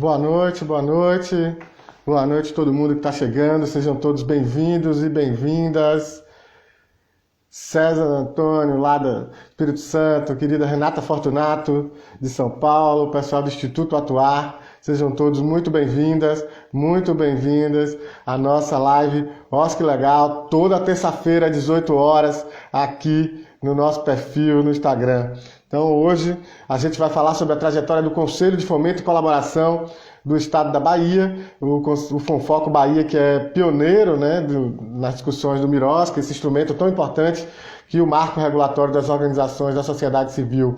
Boa noite, boa noite. Boa noite a todo mundo que está chegando. Sejam todos bem-vindos e bem-vindas. César Antônio, lá do Espírito Santo, querida Renata Fortunato, de São Paulo, pessoal do Instituto Atuar, sejam todos muito bem-vindas, muito bem-vindas à nossa live Oscar Legal, toda terça-feira às 18 horas, aqui no nosso perfil no Instagram. Então hoje a gente vai falar sobre a trajetória do Conselho de Fomento e Colaboração do Estado da Bahia, o Fonfoco Bahia, que é pioneiro, né, nas discussões do MIROSC, esse instrumento tão importante que o Marco Regulatório das Organizações da Sociedade Civil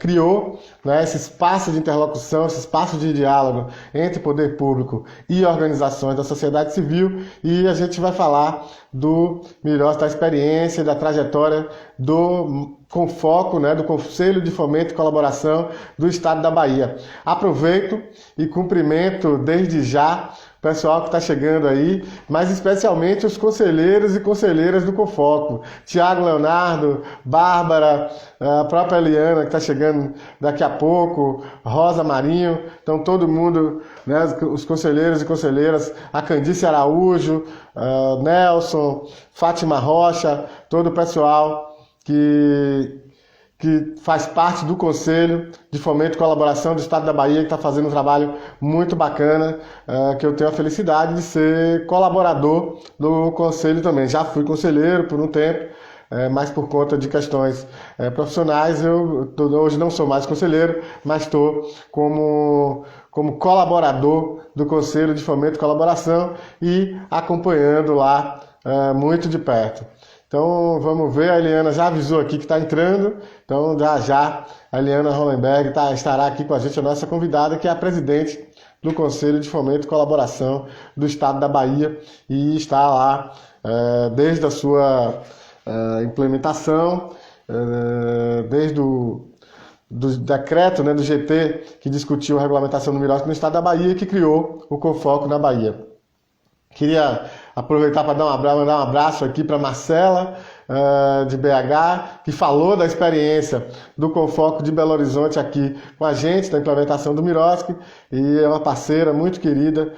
criou, né, esse espaço de interlocução, esse espaço de diálogo entre poder público e organizações da sociedade civil, e a gente vai falar do MIROSC, da experiência, da trajetória do Fonfoco, né, do Conselho de Fomento e Colaboração do Estado da Bahia. Aproveito e cumprimento desde já o pessoal que está chegando aí, mas especialmente os conselheiros e conselheiras do Confoco. Tiago Leonardo, Bárbara, a própria Eliana, que está chegando daqui a pouco, Rosa Marinho, então todo mundo, né, os conselheiros e conselheiras, a Candice Araújo, Nelson, Fátima Rocha, todo o pessoal que faz parte do Conselho de Fomento e Colaboração do Estado da Bahia, que está fazendo um trabalho muito bacana, que eu tenho a felicidade de ser colaborador do Conselho também. Já fui conselheiro por um tempo, mas por conta de questões profissionais, hoje não sou mais conselheiro, mas estou como colaborador do Conselho de Fomento e Colaboração e acompanhando lá muito de perto. Então, vamos ver, a Eliana já avisou aqui que está entrando, então já a Eliana Hollenberg estará aqui com a gente, a nossa convidada, que é a presidente do Conselho de Fomento e Colaboração do Estado da Bahia, e está lá desde a sua implementação, desde o decreto, né, do GT, que discutiu a regulamentação do MIROSC no Estado da Bahia, que criou o Confoco na Bahia. Queria aproveitar para mandar um abraço aqui para Marcela, de BH, que falou da experiência do Confoco de Belo Horizonte aqui com a gente, da implementação do MIROSC, e é uma parceira muito querida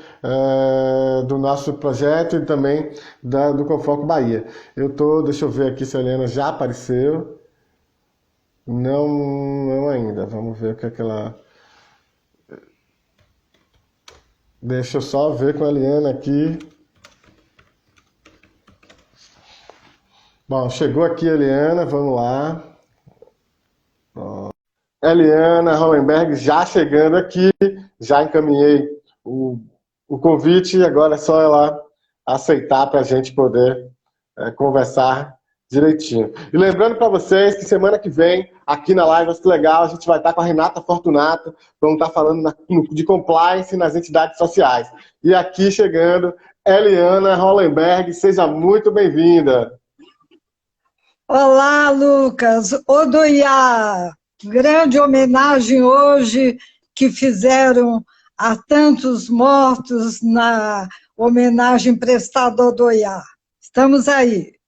do nosso projeto e também do Confoco Bahia. Deixa eu ver aqui se a Helena já apareceu. Não ainda. Vamos ver o que é que ela... Deixa eu só ver com a Eliana aqui. Bom, chegou aqui a Eliana, vamos lá. Eliana Hollenberg já chegando aqui, já encaminhei o convite, agora é só ela aceitar para a gente poder conversar direitinho. E lembrando para vocês que semana que vem, aqui na Live Oscar Legal, a gente vai estar com a Renata Fortunato, vamos estar falando de compliance nas entidades sociais. E aqui chegando, Eliana Hollenberg, seja muito bem-vinda. Olá, Lucas. Odoiá, grande homenagem hoje que fizeram a tantos mortos na homenagem prestada ao Odoiá. Estamos aí.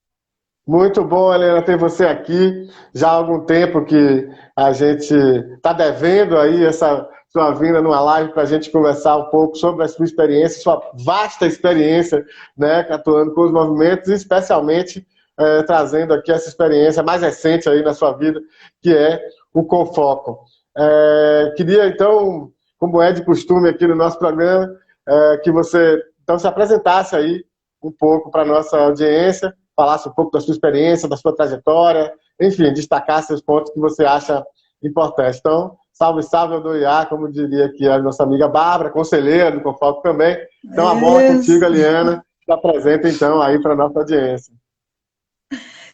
Muito bom, Helena, ter você aqui. Já há algum tempo que a gente está devendo aí essa sua vinda numa live para a gente conversar um pouco sobre a sua experiência, sua vasta experiência, né, atuando com os movimentos, e especialmente trazendo aqui essa experiência mais recente aí na sua vida, que é o Confoco. Queria, então, como é de costume aqui no nosso programa, que você então se apresentasse aí um pouco para a nossa audiência, falasse um pouco da sua experiência, da sua trajetória, enfim, destacasse os pontos que você acha importantes. Então, salve, salve, Odoiá, como diria aqui a nossa amiga Bárbara, conselheira do Confoco também. Então, a bola é contigo, Eliana, se apresenta então aí para a nossa audiência.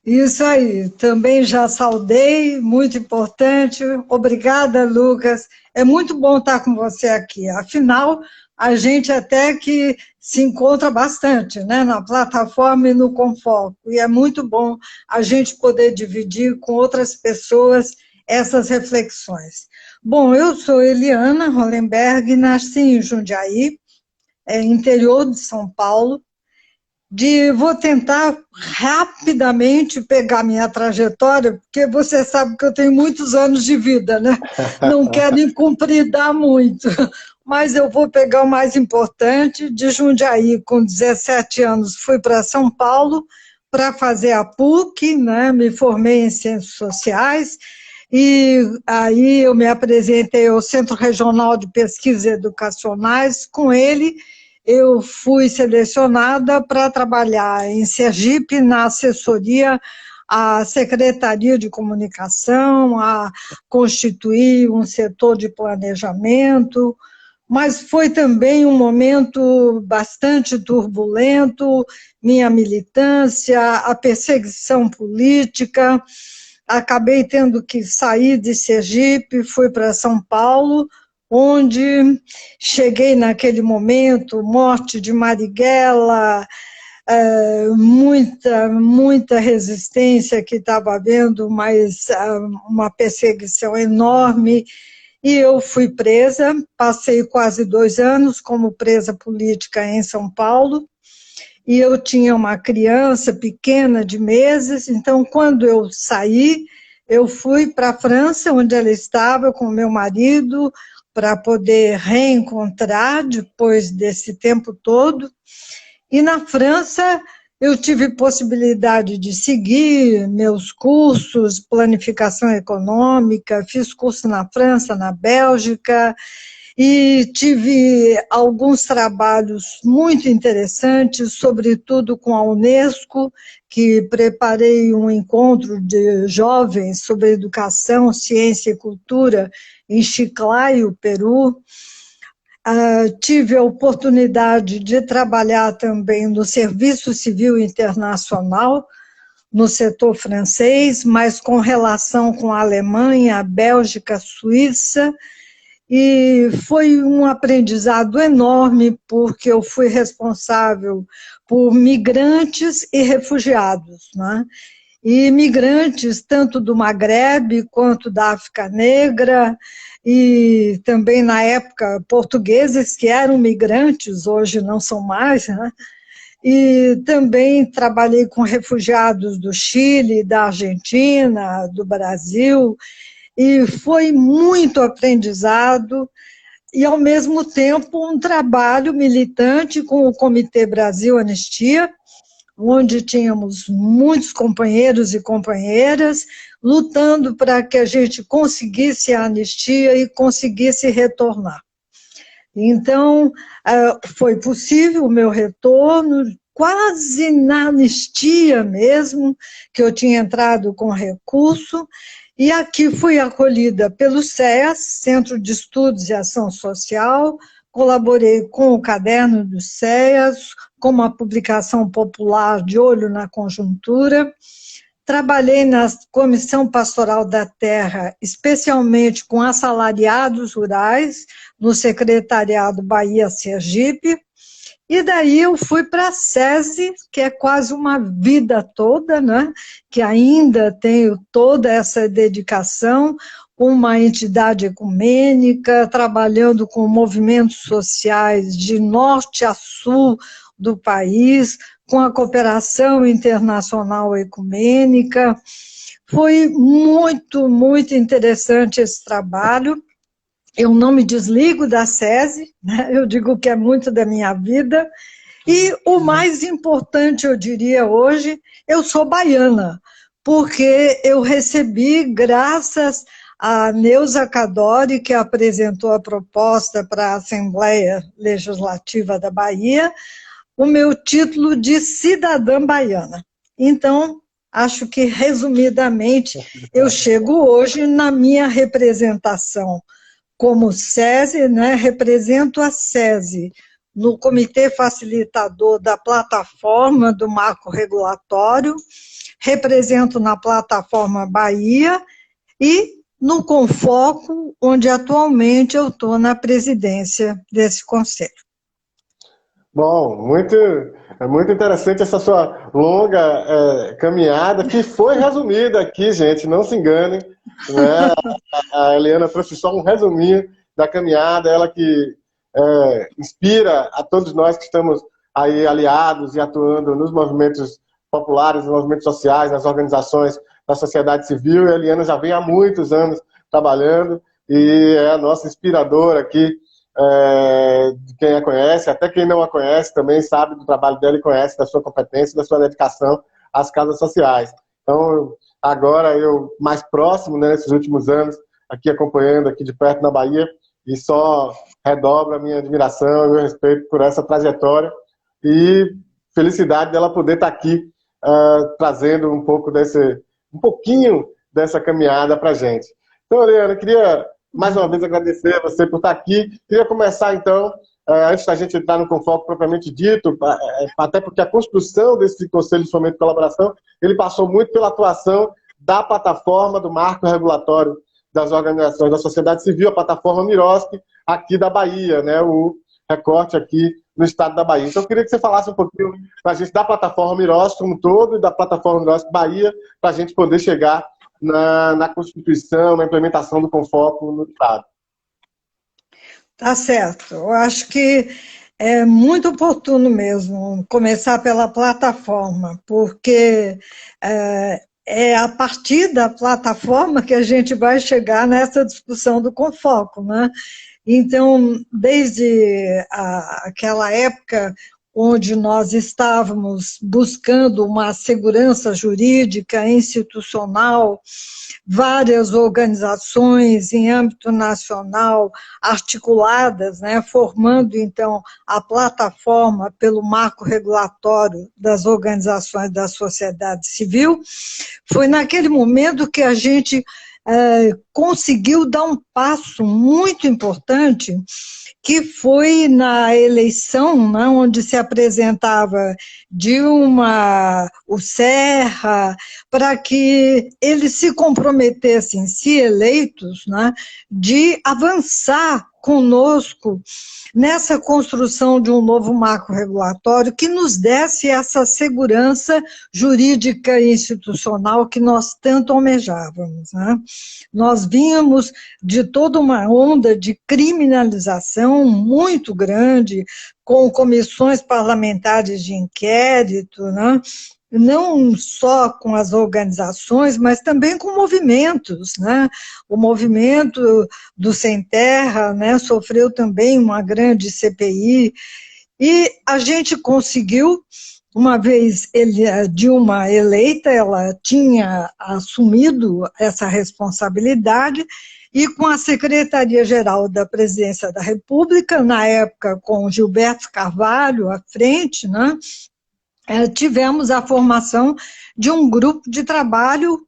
Isso aí, também já saudei, muito importante. Obrigada, Lucas. É muito bom estar com você aqui. Afinal, a gente até que se encontra bastante, né, na plataforma e no Confoco. E é muito bom a gente poder dividir com outras pessoas essas reflexões. Bom, eu sou Eliana Hollenberg, nasci em Jundiaí, interior de São Paulo. vou tentar rapidamente pegar minha trajetória, porque você sabe que eu tenho muitos anos de vida, né? Não quero incumpridar muito, mas eu vou pegar o mais importante. De Jundiaí, com 17 anos, fui para São Paulo para fazer a PUC, né? Me formei em Ciências Sociais, e aí eu me apresentei ao Centro Regional de Pesquisas Educacionais. Com ele eu fui selecionada para trabalhar em Sergipe, na assessoria à Secretaria de Comunicação, a constituir um setor de planejamento, mas foi também um momento bastante turbulento, minha militância, a perseguição política. Acabei tendo que sair de Sergipe, fui para São Paulo, onde cheguei naquele momento, morte de Marighella, muita resistência que estava havendo, mas uma perseguição enorme, e eu fui presa, passei quase 2 anos como presa política em São Paulo, e eu tinha uma criança pequena de meses, então quando eu saí, eu fui para a França, onde ela estava com meu marido, para poder reencontrar depois desse tempo todo. E na França eu tive possibilidade de seguir meus cursos, planificação econômica, fiz curso na França, na Bélgica, e tive alguns trabalhos muito interessantes, sobretudo com a Unesco, que preparei um encontro de jovens sobre educação, ciência e cultura em Chiclayo, Peru. Tive a oportunidade de trabalhar também no Serviço Civil Internacional, no setor francês, mas com relação com a Alemanha, a Bélgica, a Suíça, e foi um aprendizado enorme, porque eu fui responsável por migrantes e refugiados, né? E migrantes tanto do Maghreb quanto da África Negra, e também na época portugueses que eram migrantes, hoje não são mais, né? E também trabalhei com refugiados do Chile, da Argentina, do Brasil, e foi muito aprendizado, e ao mesmo tempo um trabalho militante com o Comitê Brasil Anistia, onde tínhamos muitos companheiros e companheiras lutando para que a gente conseguisse a anistia e conseguisse retornar. Então, foi possível o meu retorno, quase na anistia mesmo, que eu tinha entrado com recurso, e aqui fui acolhida pelo CEAS, Centro de Estudos e Ação Social, colaborei com o Caderno do CEAS, com uma publicação popular de Olho na Conjuntura, trabalhei na Comissão Pastoral da Terra, especialmente com assalariados rurais, no Secretariado Bahia-Sergipe, e daí eu fui para a SESI, que é quase uma vida toda, né? Que ainda tenho toda essa dedicação, uma entidade ecumênica, trabalhando com movimentos sociais de norte a sul do país, com a cooperação internacional ecumênica. Foi muito interessante esse trabalho. Eu não me desligo da SESI, né? Eu digo que é muito da minha vida. E o mais importante, eu diria hoje, eu sou baiana, porque eu recebi, graças a Neuza Cadori, que apresentou a proposta para a Assembleia Legislativa da Bahia, o meu título de cidadã baiana. Então, acho que, resumidamente, eu chego hoje na minha representação como SESI, né, represento a SESI no Comitê Facilitador da Plataforma do Marco Regulatório, represento na Plataforma Bahia e no Confoco, onde atualmente eu estou na presidência desse conselho. Bom, muito interessante essa sua longa caminhada, que foi resumida aqui, gente, não se enganem, né? A Eliana trouxe só um resuminho da caminhada, ela que inspira a todos nós que estamos aí aliados e atuando nos movimentos populares, nos movimentos sociais, nas organizações da sociedade civil, e a Eliana já vem há muitos anos trabalhando, e é a nossa inspiradora aqui, de quem a conhece, até quem não a conhece também sabe do trabalho dela e conhece da sua competência, da sua dedicação às causas sociais. Então, agora eu mais próximo, né, nesses últimos anos, aqui acompanhando aqui de perto na Bahia, e só redobro a minha admiração e meu respeito por essa trajetória e felicidade dela poder estar aqui trazendo um pouquinho dessa caminhada para a gente. Então, Eliana, queria mais uma vez agradecer a você por estar aqui. Queria começar, então, antes da gente entrar no Confoco propriamente dito, até porque a construção desse Conselho de Fomento e Colaboração, ele passou muito pela atuação da plataforma do marco regulatório das organizações da sociedade civil, a plataforma Miroski, aqui da Bahia, né, o recorte aqui no estado da Bahia. Então, eu queria que você falasse um pouquinho para a gente da plataforma Miroski como um todo e da plataforma Miroski Bahia, para a gente poder chegar na Constituição, na implementação do Confoco no estado. Tá certo. Eu acho que é muito oportuno mesmo começar pela plataforma, porque é a partir da plataforma que a gente vai chegar nessa discussão do Confoco, né? Então, desde aquela época onde nós estávamos buscando uma segurança jurídica, institucional, várias organizações em âmbito nacional articuladas, né, formando, então, a plataforma pelo marco regulatório das organizações da sociedade civil, foi naquele momento que a gente conseguiu dar um passo muito importante, que foi na eleição, né, onde se apresentava Dilma, o Serra, para que eles se comprometessem, se eleitos, né, de avançar conosco nessa construção de um novo marco regulatório que nos desse essa segurança jurídica e institucional que nós tanto almejávamos, né? Nós vínhamos de toda uma onda de criminalização muito grande, com comissões parlamentares de inquérito, né? Não só com as organizações, mas também com movimentos, né? O movimento do Sem Terra, né, sofreu também uma grande CPI, e a gente conseguiu, uma vez Dilma eleita, ela tinha assumido essa responsabilidade, e com a Secretaria-Geral da Presidência da República, na época com Gilberto Carvalho à frente, né, tivemos a formação de um grupo de trabalho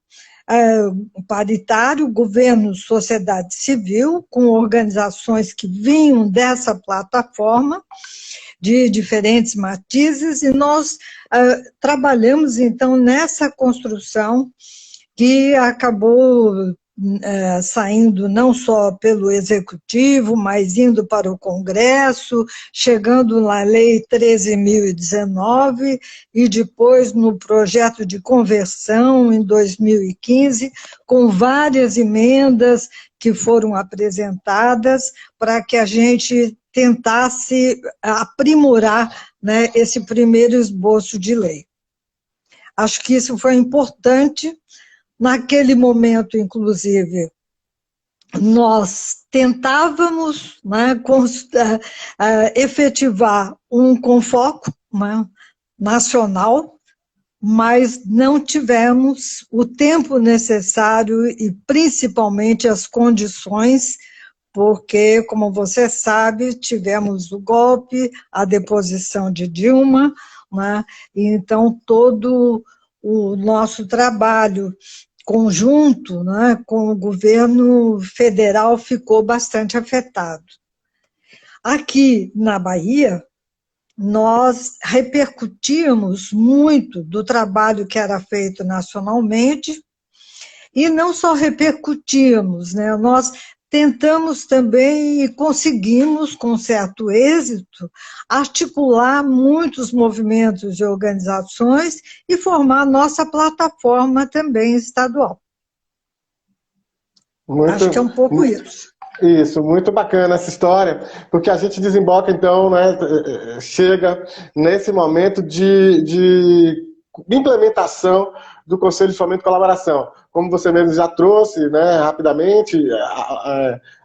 paritário, governo, sociedade civil, com organizações que vinham dessa plataforma, de diferentes matizes, e nós trabalhamos, então, nessa construção que acabou saindo não só pelo Executivo, mas indo para o Congresso, chegando na Lei 13.019 e depois no projeto de conversão em 2015, com várias emendas que foram apresentadas para que a gente tentasse aprimorar, né, esse primeiro esboço de lei. Acho que isso foi importante. Naquele momento, inclusive, nós tentávamos, né, efetivar um Confoco, né, nacional, mas não tivemos o tempo necessário e, principalmente, as condições, porque, como você sabe, tivemos o golpe, a deposição de Dilma, né, e então todo o nosso trabalho conjunto, né, com o governo federal ficou bastante afetado. Aqui na Bahia, nós repercutimos muito do trabalho que era feito nacionalmente, e não só repercutimos, né, nós tentamos também e conseguimos, com certo êxito, articular muitos movimentos e organizações e formar nossa plataforma também estadual. Acho que é um pouco isso. Isso, muito bacana essa história, porque a gente desemboca, então, né, chega nesse momento de implementação do Conselho de Fomento e Colaboração. Como você mesmo já trouxe, né, rapidamente,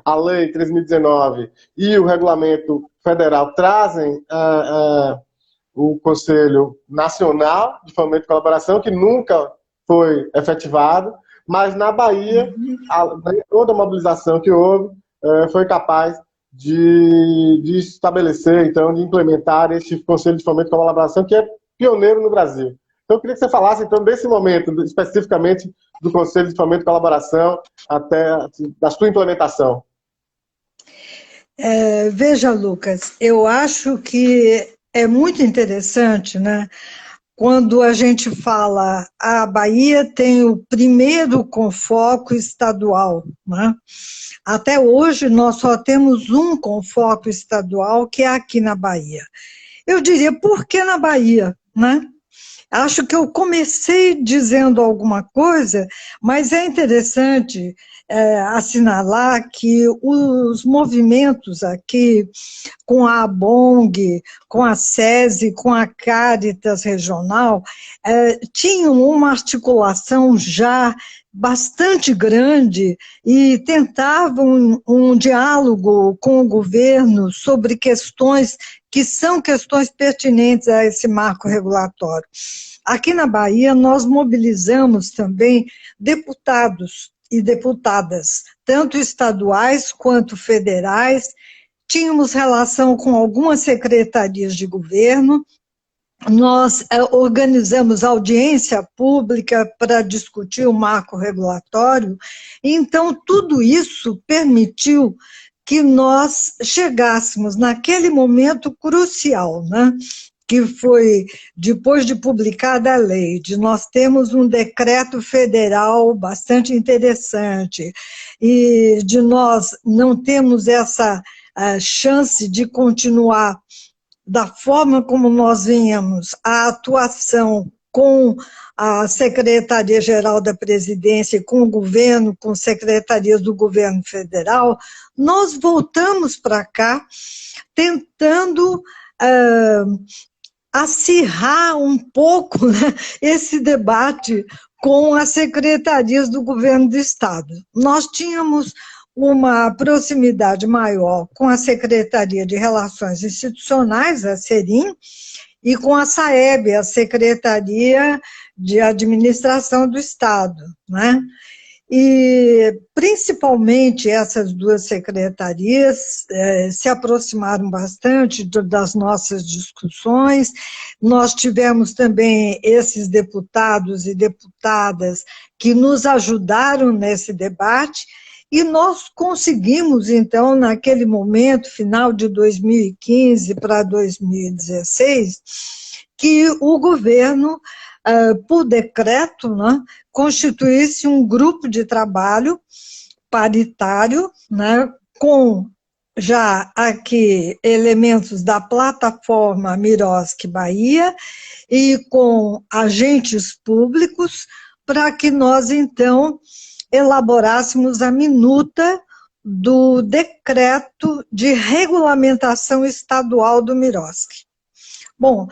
a Lei 3.019 e o Regulamento Federal trazem o Conselho Nacional de Fomento e Colaboração, que nunca foi efetivado, mas na Bahia, toda a mobilização que houve, foi capaz de estabelecer, então, de implementar este Conselho de Fomento e Colaboração, que é pioneiro no Brasil. Então, eu queria que você falasse, então, desse momento, especificamente do Conselho de Fomento e Colaboração, até da sua implementação. Veja, Lucas, eu acho que é muito interessante, né? Quando a gente fala, a Bahia tem o primeiro Confoco estadual, né? Até hoje nós só temos um Confoco estadual, que é aqui na Bahia. Eu diria, por que na Bahia, né? Acho que eu comecei dizendo alguma coisa, mas é interessante assinalar que os movimentos aqui, com a ABONG, com a SESI, com a Caritas Regional, tinham uma articulação já bastante grande e tentavam um diálogo com o governo sobre questões que são questões pertinentes a esse marco regulatório. Aqui na Bahia, nós mobilizamos também deputados e deputadas, tanto estaduais quanto federais, tínhamos relação com algumas secretarias de governo, nós organizamos audiência pública para discutir o marco regulatório, então tudo isso permitiu que nós chegássemos naquele momento crucial, né? Que foi, depois de publicada a lei, de nós termos um decreto federal bastante interessante, e de nós não termos essa chance de continuar da forma como nós vínhamos, a atuação com a Secretaria-Geral da Presidência, com o governo, com secretarias do governo federal, nós voltamos para cá tentando acirrar um pouco, né, esse debate com as secretarias do governo do Estado. Nós tínhamos uma proximidade maior com a Secretaria de Relações Institucionais, a SERIM, e com a SAEB, a Secretaria de Administração do Estado, né? E, principalmente, essas duas secretarias se aproximaram bastante das nossas discussões. Nós tivemos também esses deputados e deputadas que nos ajudaram nesse debate, e nós conseguimos, então, naquele momento, final de 2015 para 2016, que o governo, por decreto, né, constituísse um grupo de trabalho paritário, né, com já aqui elementos da plataforma Miroski Bahia e com agentes públicos, para que nós, então, elaborássemos a minuta do decreto de regulamentação estadual do Miroski. Bom,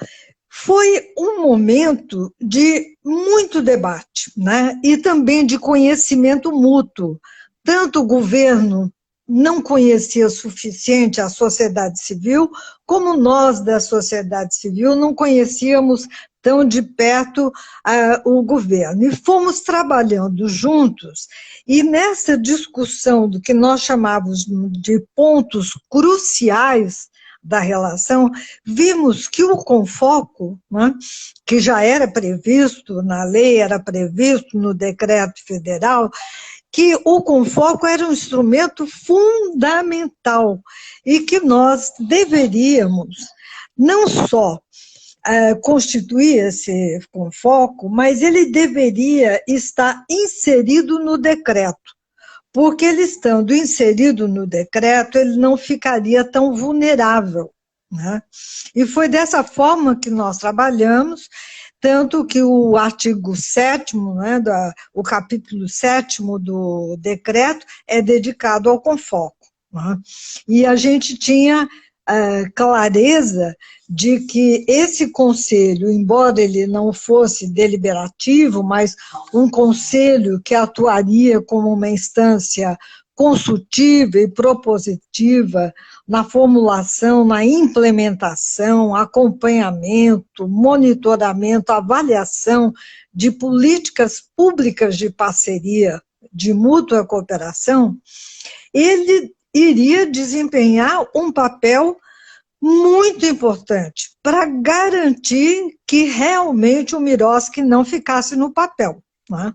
foi um momento de muito debate, né? E também de conhecimento mútuo. Tanto o governo não conhecia suficiente a sociedade civil, como nós da sociedade civil não conhecíamos tão de perto o governo. E fomos trabalhando juntos, e nessa discussão do que nós chamávamos de pontos cruciais da relação, vimos que o Confoco, né, que já era previsto na lei, era previsto no decreto federal, que o Confoco era um instrumento fundamental e que nós deveríamos não só constituir esse Confoco, mas ele deveria estar inserido no decreto, porque ele estando inserido no decreto, ele não ficaria tão vulnerável, né? E foi dessa forma que nós trabalhamos, tanto que o artigo 7º, né, o capítulo 7º do decreto é dedicado ao Confoco. né? E a gente tinha clareza de que esse conselho, embora ele não fosse deliberativo, mas um conselho que atuaria como uma instância consultiva e propositiva na formulação, na implementação, acompanhamento, monitoramento, avaliação de políticas públicas de parceria, de mútua cooperação, ele iria desempenhar um papel muito importante para garantir que realmente o Miroski não ficasse no papel, né?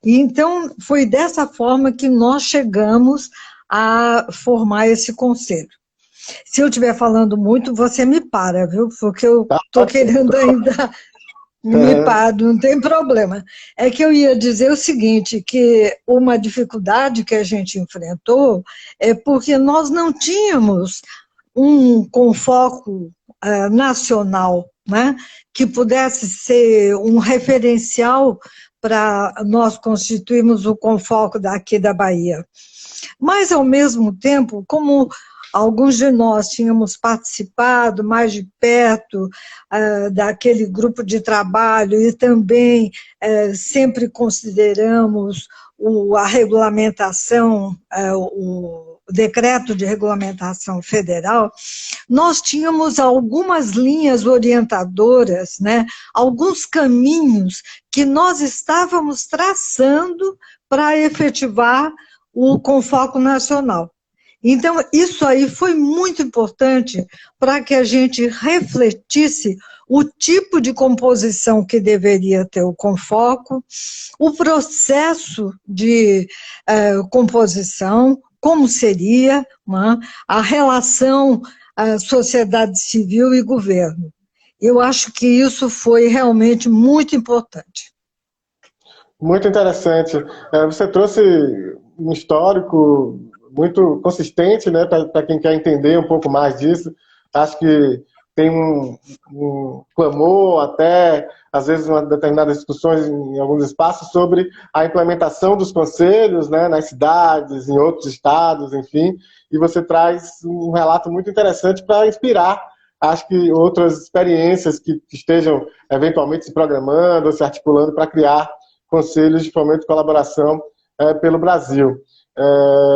E então, foi dessa forma que nós chegamos a formar esse conselho. Se eu estiver falando muito, você me para, viu? Porque eu estou querendo ainda me parar, não tem problema. É que eu ia dizer o seguinte, que uma dificuldade que a gente enfrentou é porque nós não tínhamos um Confoco nacional, né, que pudesse ser um referencial para nós constituirmos o Confoco daqui da Bahia. Mas, ao mesmo tempo, como alguns de nós tínhamos participado mais de perto daquele grupo de trabalho e também sempre consideramos a regulamentação, o decreto de regulamentação federal, nós tínhamos algumas linhas orientadoras, né, alguns caminhos que nós estávamos traçando para efetivar o Confoco Nacional. Então, isso aí foi muito importante para que a gente refletisse o tipo de composição que deveria ter o Confoco, o processo de composição, como seria, né, a relação sociedade civil e governo. Eu acho que isso foi realmente muito importante. Muito interessante. Você trouxe um histórico muito consistente, né, para quem quer entender um pouco mais disso. Acho que tem um clamor, até, às vezes, em determinadas discussões em alguns espaços, sobre a implementação dos conselhos, né, nas cidades, em outros estados, enfim, e você traz um relato muito interessante para inspirar, acho que, outras experiências que estejam, eventualmente, se programando ou se articulando para criar conselhos de fomento e colaboração pelo Brasil.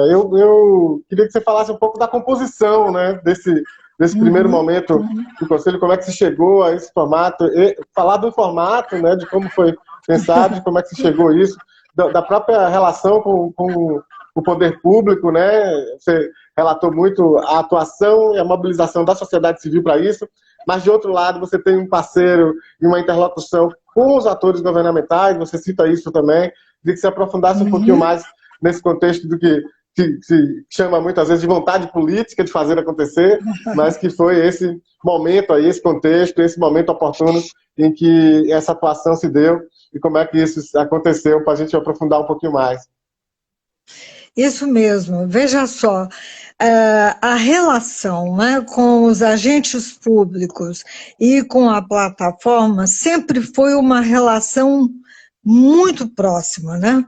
Eu queria que você falasse um pouco da composição, né, desse primeiro momento do Conselho, como é que se chegou a esse formato, e falar do formato, né, de como foi pensado, de como é que se chegou a isso, da própria relação com o poder público, né, você relatou muito a atuação e a mobilização da sociedade civil para isso, mas, de outro lado, você tem um parceiro e uma interlocução com os atores governamentais, você cita isso também, de que se aprofundasse um pouquinho mais nesse contexto do que se chama muitas vezes de vontade política de fazer acontecer, mas que foi esse momento aí, esse contexto, esse momento oportuno em que essa atuação se deu e como é que isso aconteceu, para a gente aprofundar um pouquinho mais. Isso mesmo, veja só, a relação, né, com os agentes públicos e com a plataforma sempre foi uma relação muito próxima, né?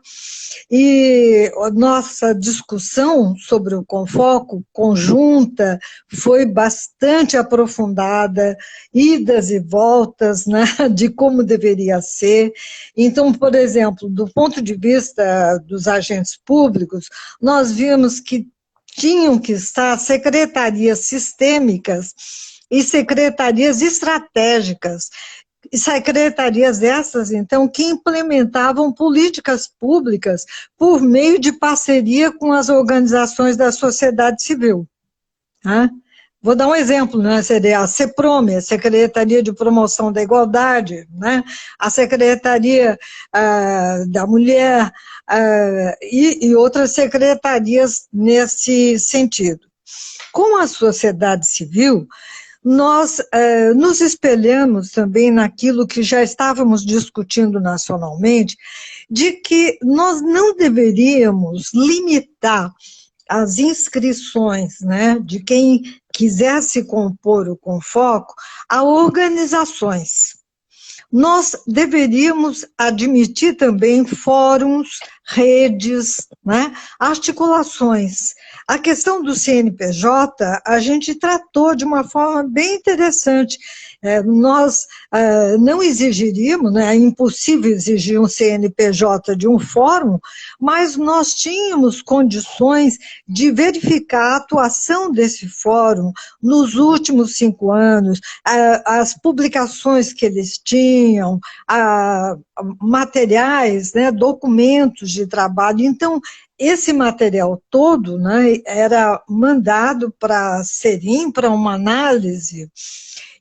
E a nossa discussão sobre o Confoco conjunta foi bastante aprofundada, idas e voltas, né, de como deveria ser. Então, por exemplo, do ponto de vista dos agentes públicos, nós vimos que tinham que estar secretarias sistêmicas e secretarias estratégicas, secretarias essas, então, que implementavam políticas públicas por meio de parceria com as organizações da sociedade civil. Né? Vou dar um exemplo, né? Seria a CEPROME, a Secretaria de Promoção da Igualdade, né? A Secretaria da Mulher e outras secretarias nesse sentido. Com a sociedade civil, nós nos espelhamos também naquilo que já estávamos discutindo nacionalmente, de que nós não deveríamos limitar as inscrições, né, de quem quisesse compor o Confoco a organizações. Nós deveríamos admitir também fóruns redes, né, articulações. A questão do CNPJ, a gente tratou de uma forma bem interessante. Nós não exigiríamos, né, é impossível exigir um CNPJ de um fórum, mas nós tínhamos condições de verificar a atuação desse fórum nos últimos 5 anos, as publicações que eles tinham, materiais, né, documentos de trabalho. Então, esse material todo, né, era mandado para a Serim, para uma análise.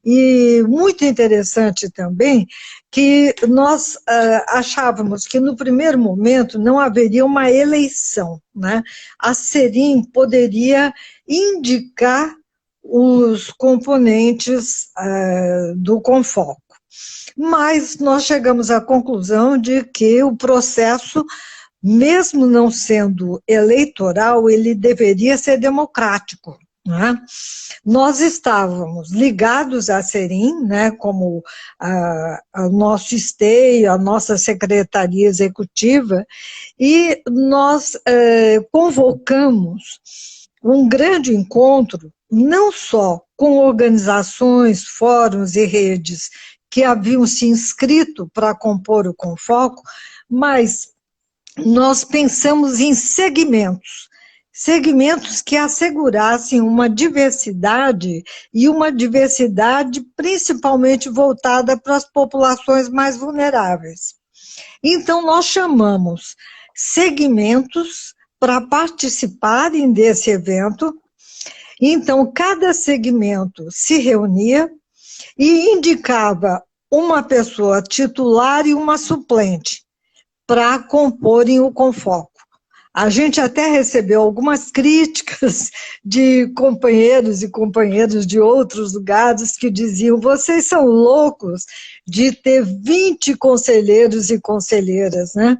E muito interessante também que nós achávamos que no primeiro momento não haveria uma eleição, né? A Serim poderia indicar os componentes do Confoco. Mas nós chegamos à conclusão de que o processo, mesmo não sendo eleitoral, ele deveria ser democrático. Né? Nós estávamos ligados à Serim, né, como o nosso esteio, a nossa secretaria executiva, e nós convocamos um grande encontro, não só com organizações, fóruns e redes que haviam se inscrito para compor o Confoco, mas nós pensamos em segmentos que assegurassem uma diversidade, e uma diversidade principalmente voltada para as populações mais vulneráveis. Então, nós chamamos segmentos para participarem desse evento. Então, cada segmento se reunia e indicava uma pessoa titular e uma suplente para comporem o Confoco. A gente até recebeu algumas críticas de companheiros e companheiras de outros lugares que diziam: vocês são loucos de ter 20 conselheiros e conselheiras, né?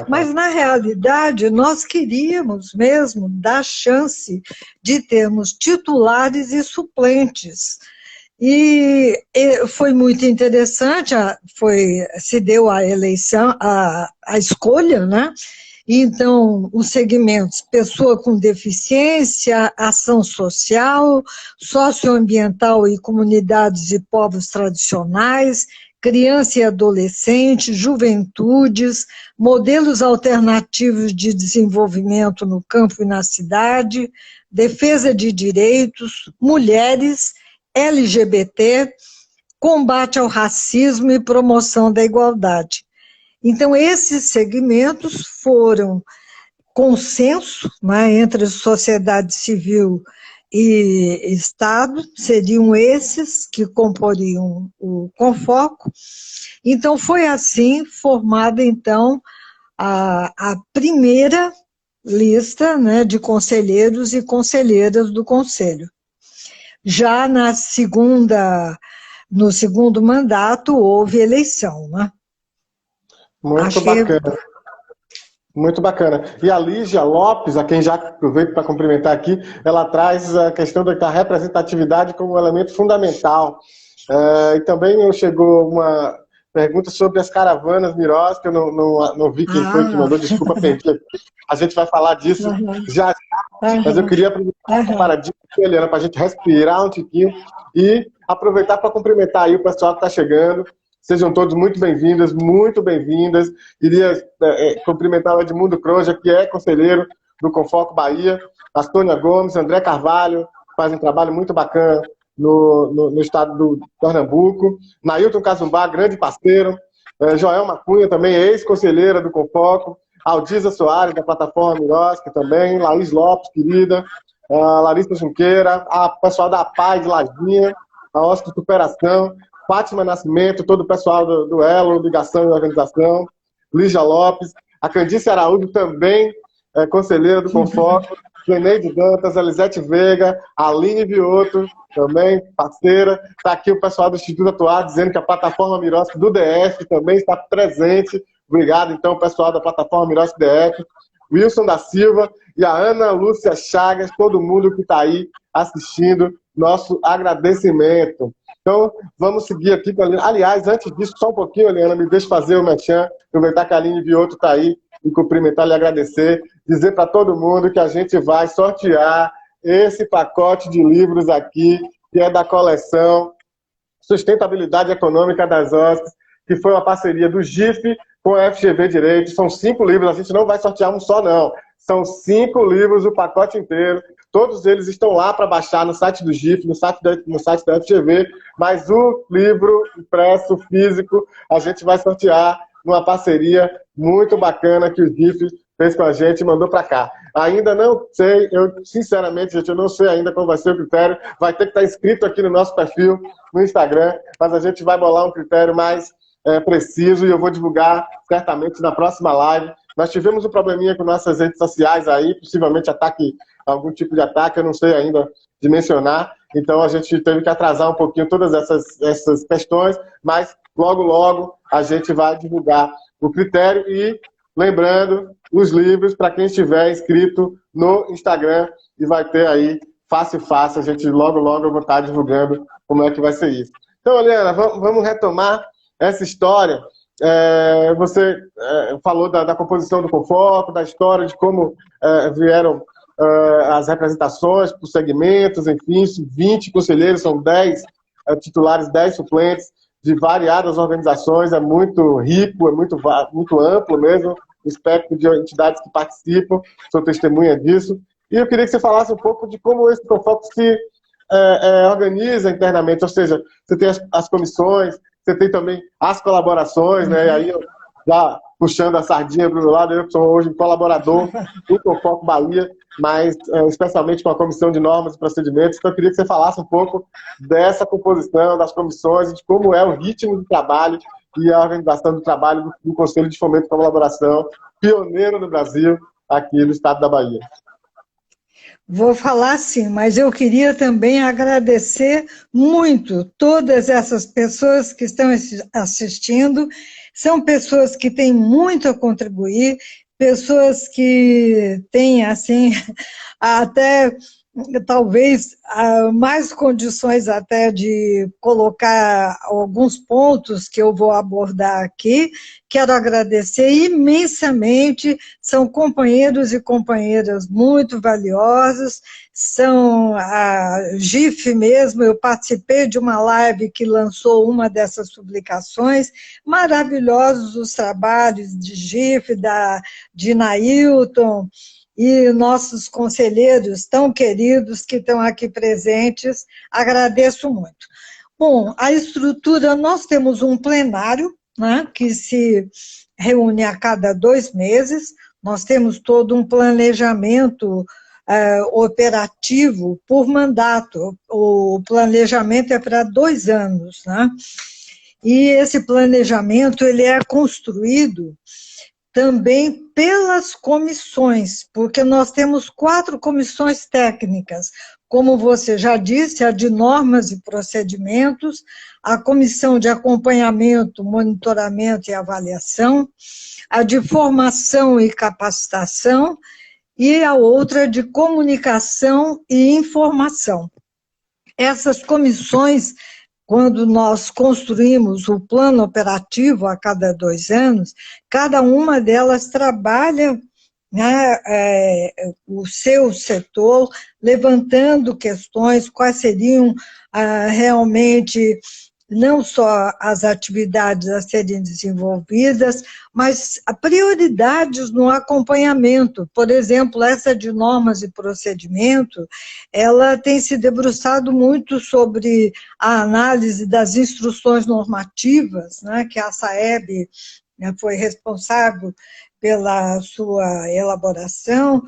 Mas, na realidade, nós queríamos mesmo dar chance de termos titulares e suplentes. E foi muito interessante, se deu a eleição, a escolha, né? Então, os segmentos: pessoa com deficiência, ação social, socioambiental e comunidades e povos tradicionais, criança e adolescente, juventudes, modelos alternativos de desenvolvimento no campo e na cidade, defesa de direitos, mulheres, LGBT, combate ao racismo e promoção da igualdade. Então, esses segmentos foram consenso, né, entre sociedade civil e Estado, seriam esses que comporiam o Confoco. Então, foi assim formada, então, a primeira lista, né, de conselheiros e conselheiras do Conselho. Já no segundo mandato, houve eleição, né? Muito bacana. Muito bacana. E a Lígia Lopes, a quem já aproveito para cumprimentar aqui, ela traz a questão da representatividade como um elemento fundamental. E também chegou uma pergunta sobre as caravanas Miros, que eu não vi quem foi que mandou, desculpa, perdi aqui. A gente vai falar disso já, mas eu queria aproveitar para dizer, Eliana, para a gente respirar um tiquinho e aproveitar para cumprimentar aí o pessoal que está chegando. Sejam todos muito bem-vindas, muito bem-vindas. Iria cumprimentar o Edmundo Croja, que é conselheiro do Confoco Bahia, a Sônia Gomes, André Carvalho, fazem um trabalho muito bacana no estado do Pernambuco, Nailton Cazumbá, grande parceiro, Joelma Cunha, também ex-conselheira do Confoco, Aldisa Soares, da plataforma Miroski também, Laís Lopes, querida, Larissa Junqueira, a pessoal da PAI de Lajinha, a Oscar Superação, Fátima Nascimento, todo o pessoal do Elo, Ligação e Organização, Lígia Lopes, a Candice Araújo também, conselheira do Confoco, Zeneide Dantas, Elisete Veiga, Aline Vioto, também parceira. Está aqui o pessoal do Instituto Atuar dizendo que a plataforma Miroski do DF também está presente. Obrigado, então, pessoal da plataforma Miroski DF. Wilson da Silva e a Ana Lúcia Chagas, todo mundo que está aí assistindo, nosso agradecimento. Então, vamos seguir aqui com a Eliana. Aliás, antes disso, só um pouquinho, Eliana, me deixa fazer o merchan, aproveitar que a Aline Vioto está aí e cumprimentar e agradecer, dizer para todo mundo que a gente vai sortear esse pacote de livros aqui, que é da coleção Sustentabilidade Econômica das OSCs, que foi uma parceria do GIF com a FGV Direito. São 5 livros, a gente não vai sortear um só, não. São 5 livros, o pacote inteiro. Todos eles estão lá para baixar no site do GIF, no site da FGV, mas o livro impresso, físico, a gente vai sortear numa parceria muito bacana que o GIF fez com a gente e mandou para cá. Ainda não sei, sinceramente, gente, eu não sei ainda qual vai ser o critério, vai ter que estar inscrito aqui no nosso perfil no Instagram, mas a gente vai bolar um critério mais preciso e eu vou divulgar certamente na próxima live. Nós tivemos um probleminha com nossas redes sociais aí, possivelmente algum tipo de ataque, eu não sei ainda dimensionar, então a gente teve que atrasar um pouquinho todas essas questões, mas logo a gente vai divulgar o critério e lembrando os livros para quem estiver inscrito no Instagram e vai ter aí fácil, a gente logo eu vou estar divulgando como é que vai ser isso. Então, Eliana, vamos retomar essa história. Você falou da composição do Confoco, da história de como vieram as representações por segmentos, enfim, 20 conselheiros, são 10 titulares, 10 suplentes, de variadas organizações, é muito rico, é muito amplo mesmo, o espectro de entidades que participam, sou testemunha disso. E eu queria que você falasse um pouco de como esse Confoco se organiza internamente, ou seja, você tem as comissões, você tem também as colaborações, né? E aí, já puxando a sardinha para o meu lado, eu que sou hoje colaborador do Confoco Bahia, mas especialmente com a Comissão de Normas e Procedimentos. Então, eu queria que você falasse um pouco dessa composição, das comissões, de como é o ritmo de trabalho e a organização do trabalho do Conselho de Fomento e Colaboração, pioneiro no Brasil, aqui no estado da Bahia. Vou falar sim, mas eu queria também agradecer muito todas essas pessoas que estão assistindo. São pessoas que têm muito a contribuir, pessoas que têm, assim, até talvez mais condições até de colocar alguns pontos que eu vou abordar aqui. Quero agradecer imensamente, são companheiros e companheiras muito valiosos, são a GIF mesmo, eu participei de uma live que lançou uma dessas publicações, maravilhosos os trabalhos de GIF, de Nailton, e nossos conselheiros tão queridos que estão aqui presentes, agradeço muito. Bom, a estrutura, nós temos um plenário, né, que se reúne a cada 2 meses, nós temos todo um planejamento operativo por mandato, o planejamento é para 2 anos, né? E esse planejamento ele é construído também pelas comissões, porque nós temos 4 comissões técnicas, como você já disse, a de normas e procedimentos, a comissão de acompanhamento, monitoramento e avaliação, a de formação e capacitação, e a outra de comunicação e informação. Essas comissões, quando nós construímos o plano operativo a cada 2 anos, cada uma delas trabalha, né, o seu setor, levantando questões, quais seriam realmente não só as atividades a serem desenvolvidas, mas prioridades no acompanhamento. Por exemplo, essa de normas e procedimento, ela tem se debruçado muito sobre a análise das instruções normativas, né, que a SAEB, né, foi responsável pela sua elaboração.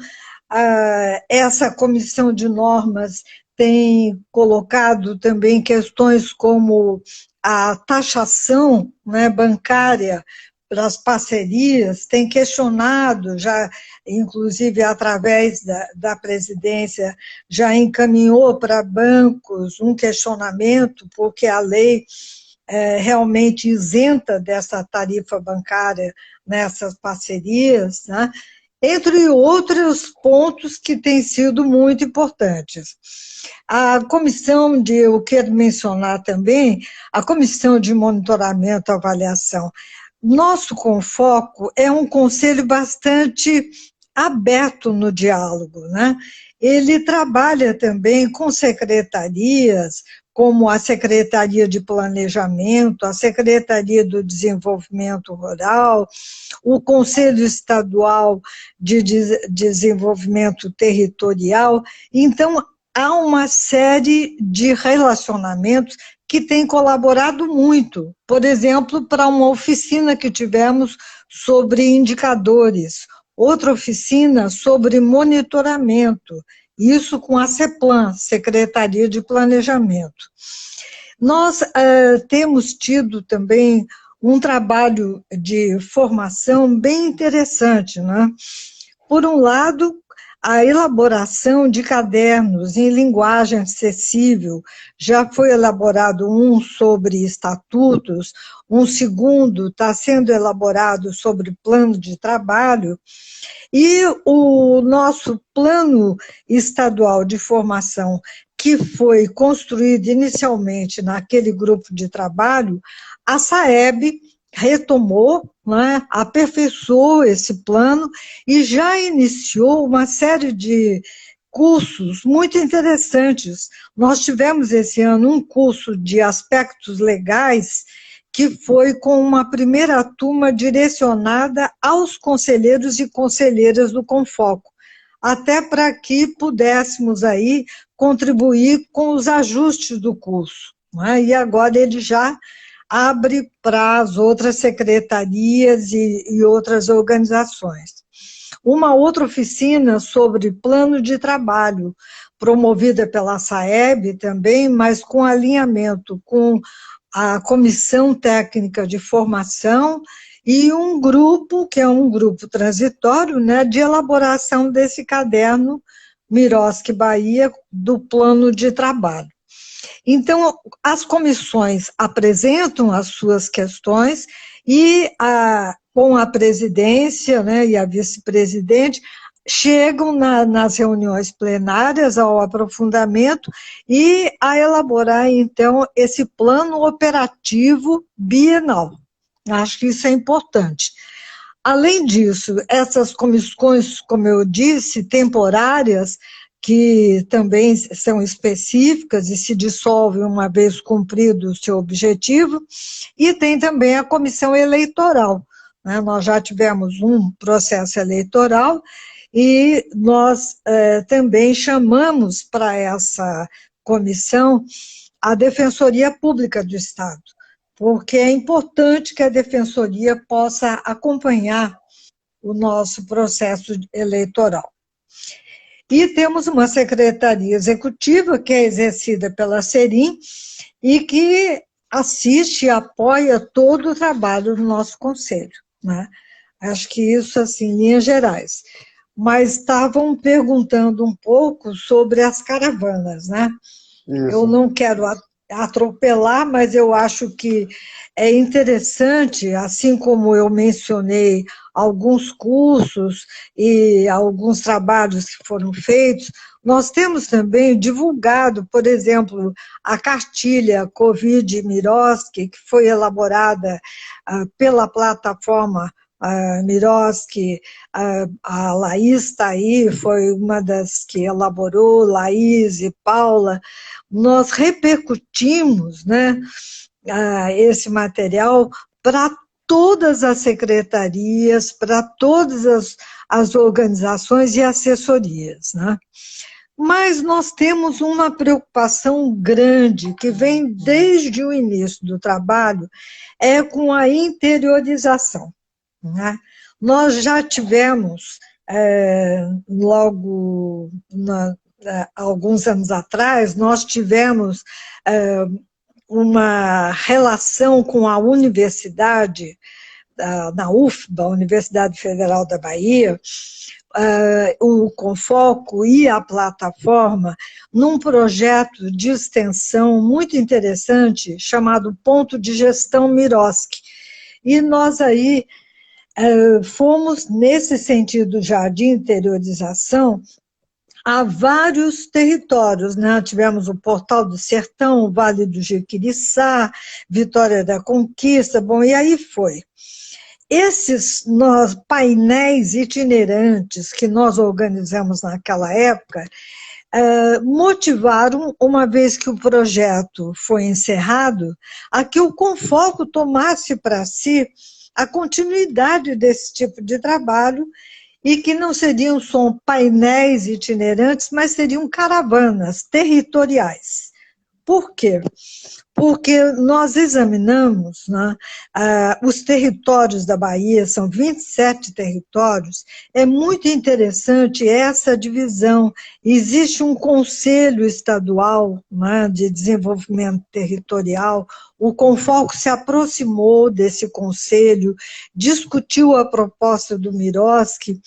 Essa comissão de normas tem colocado também questões como a taxação, né, bancária para as parcerias, tem questionado, já inclusive através da presidência, já encaminhou para bancos um questionamento, porque a lei realmente isenta dessa tarifa bancária nessas parcerias, né? Entre outros pontos que têm sido muito importantes. A comissão eu quero mencionar também, a comissão de monitoramento e avaliação. nosso Confoco é um conselho bastante aberto no diálogo, né? Ele trabalha também com secretarias, como a Secretaria de Planejamento, a Secretaria do Desenvolvimento Rural, o Conselho Estadual de Desenvolvimento Territorial. Então, há uma série de relacionamentos que têm colaborado muito. Por exemplo, para uma oficina que tivemos sobre indicadores, outra oficina sobre monitoramento, isso com a CEPLAN, Secretaria de Planejamento. Nós temos tido também um trabalho de formação bem interessante, né? Por um lado, a elaboração de cadernos em linguagem acessível, já foi elaborado um sobre estatutos, um segundo está sendo elaborado sobre plano de trabalho, e o nosso plano estadual de formação, que foi construído inicialmente naquele grupo de trabalho, a SAEB retomou, né, aperfeiçoou esse plano e já iniciou uma série de cursos muito interessantes. Nós tivemos esse ano um curso de aspectos legais, que foi com uma primeira turma direcionada aos conselheiros e conselheiras do Confoco, até para que pudéssemos aí contribuir com os ajustes do curso, né? E agora ele já abre para as outras secretarias e outras organizações. Uma outra oficina sobre plano de trabalho, promovida pela SAEB também, mas com alinhamento com a Comissão Técnica de Formação e um grupo, que é um grupo transitório, né, de elaboração desse caderno Miroski Bahia, do plano de trabalho. Então, as comissões apresentam as suas questões e, com a presidência, né, e a vice-presidente, chegam nas reuniões plenárias ao aprofundamento e a elaborar, então, esse plano operativo bienal. Acho que isso é importante. Além disso, essas comissões, como eu disse, temporárias, que também são específicas e se dissolvem uma vez cumprido o seu objetivo, e tem também a comissão eleitoral, né? Nós já tivemos um processo eleitoral e nós também chamamos para essa comissão a Defensoria Pública do Estado, porque é importante que a Defensoria possa acompanhar o nosso processo eleitoral. E temos uma secretaria executiva, que é exercida pela Serim, e que assiste e apoia todo o trabalho do nosso conselho, né? Acho que isso, assim, em linhas gerais. Mas estavam perguntando um pouco sobre as caravanas, né? Isso. Eu não quero atropelar, mas eu acho que é interessante, assim como eu mencionei alguns cursos e alguns trabalhos que foram feitos, nós temos também divulgado, por exemplo, a cartilha Covid Miroski, que foi elaborada pela plataforma Miroski, a Laís está aí, foi uma das que elaborou, Laís e Paula. Nós repercutimos, né, esse material para todas as secretarias, para todas as organizações e assessorias, né? Mas nós temos uma preocupação grande, que vem desde o início do trabalho, é com a interiorização, né? Nós já tivemos, alguns anos atrás, nós tivemos uma relação com a universidade, na UFBA, Universidade Federal da Bahia, o Confoco e a plataforma, num projeto de extensão muito interessante, chamado Ponto de Gestão Miroski. E nós aí fomos, nesse sentido já de interiorização, há vários territórios, né? Tivemos o Portal do Sertão, o Vale do Jequiriçá, Vitória da Conquista, bom, e aí foi. Esses painéis itinerantes que nós organizamos naquela época motivaram, uma vez que o projeto foi encerrado, a que o Confoco tomasse para si a continuidade desse tipo de trabalho e que não seriam só painéis itinerantes, mas seriam caravanas territoriais. Por quê? Porque nós examinamos, né, os territórios da Bahia, são 27 territórios, é muito interessante essa divisão. Existe um conselho estadual, né, de desenvolvimento territorial, o Confoco se aproximou desse conselho, discutiu a proposta do Miroski,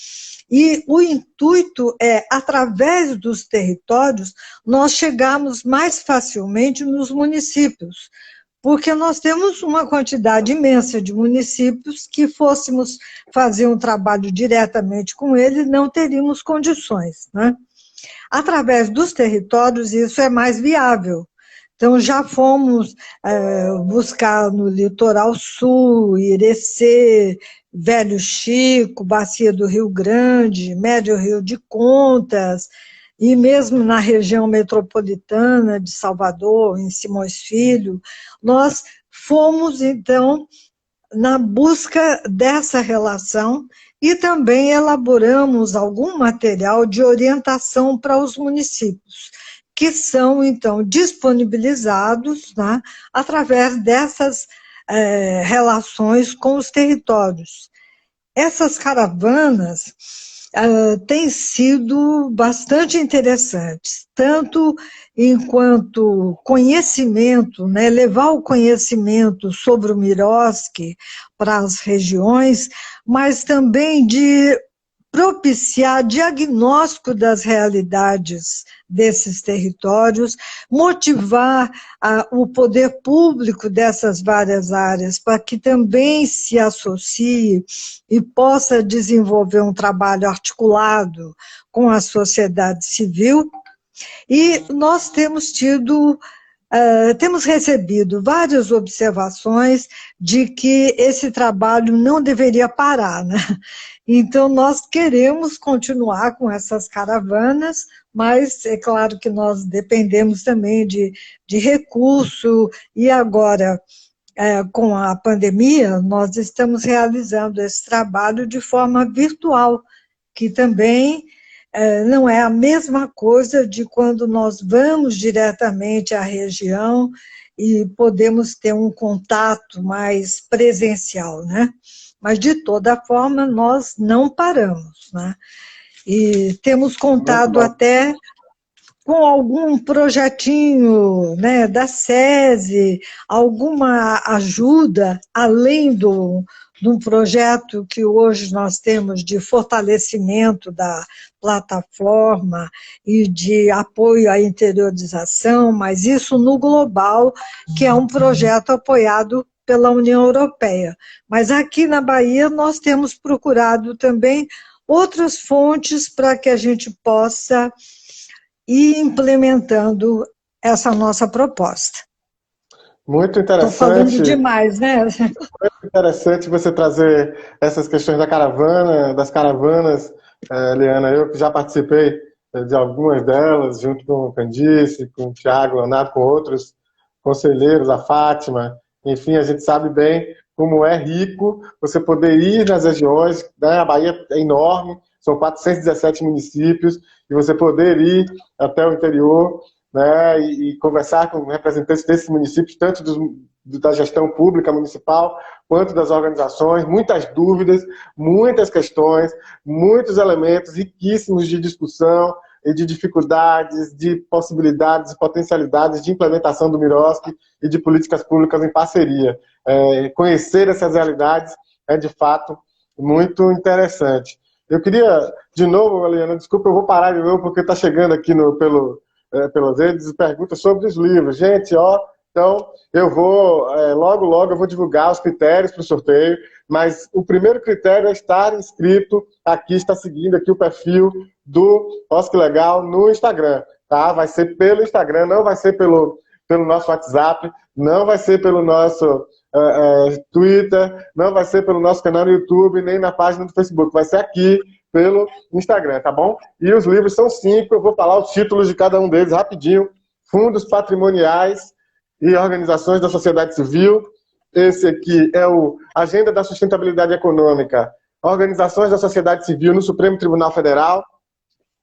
e o intuito é, através dos territórios, nós chegarmos mais facilmente nos municípios, porque nós temos uma quantidade imensa de municípios que fôssemos fazer um trabalho diretamente com eles, não teríamos condições, né? Através dos territórios, isso é mais viável. Então, já fomos buscar no Litoral Sul, Irecê, Velho Chico, Bacia do Rio Grande, Médio Rio de Contas, e mesmo na região metropolitana de Salvador, em Simões Filho, nós fomos, então, na busca dessa relação e também elaboramos algum material de orientação para os municípios, que são, então, disponibilizados, né, através dessas relações com os territórios. Essas caravanas têm sido bastante interessantes, tanto enquanto conhecimento, né, levar o conhecimento sobre o Miroski para as regiões, mas também de propiciar diagnóstico das realidades desses territórios, motivar o poder público dessas várias áreas para que também se associe e possa desenvolver um trabalho articulado com a sociedade civil. E nós temos temos recebido várias observações de que esse trabalho não deveria parar, né? Então, nós queremos continuar com essas caravanas, mas é claro que nós dependemos também de recurso, e agora, com a pandemia, nós estamos realizando esse trabalho de forma virtual, que também não é a mesma coisa de quando nós vamos diretamente à região e podemos ter um contato mais presencial, né? Mas, de toda forma, nós não paramos, né? E temos contado até com algum projetinho, né, da SESI, alguma ajuda, além de um projeto que hoje nós temos de fortalecimento da plataforma e de apoio à interiorização, mas isso no global, que é um projeto apoiado pela União Europeia. Mas aqui na Bahia nós temos procurado também outras fontes para que a gente possa ir implementando essa nossa proposta. Muito interessante. Estou falando demais, né? Muito interessante você trazer essas questões das caravanas, Eliana. Eu que já participei de algumas delas, junto com o Candice, com o Tiago, Leonardo, com outros conselheiros, a Fátima. Enfim, a gente sabe bem como é rico você poder ir nas regiões, né? A Bahia é enorme, são 417 municípios, e você poder ir até o interior, né, e conversar com representantes desses municípios, tanto da gestão pública municipal, quanto das organizações, muitas dúvidas, muitas questões, muitos elementos riquíssimos de discussão e de dificuldades, de possibilidades e potencialidades de implementação do Miroski e de políticas públicas em parceria. Conhecer essas realidades é, de fato, muito interessante. Eu queria, de novo, Eliana, desculpa, eu vou parar de novo, porque está chegando aqui pelas redes perguntas sobre os livros. Gente, ó, Então, eu vou, logo, logo, eu vou divulgar os critérios para o sorteio, mas o primeiro critério é estar inscrito aqui, está seguindo aqui o perfil do Nossa, que Legal no Instagram, tá? Vai ser pelo Instagram, não vai ser pelo nosso WhatsApp, não vai ser pelo nosso Twitter, não vai ser pelo nosso canal no YouTube, nem na página do Facebook, vai ser aqui pelo Instagram, tá bom? E os livros são 5, eu vou falar os títulos de cada um deles rapidinho. Fundos patrimoniais e organizações da sociedade civil. Esse aqui é o Agenda da Sustentabilidade Econômica, organizações da sociedade civil no Supremo Tribunal Federal.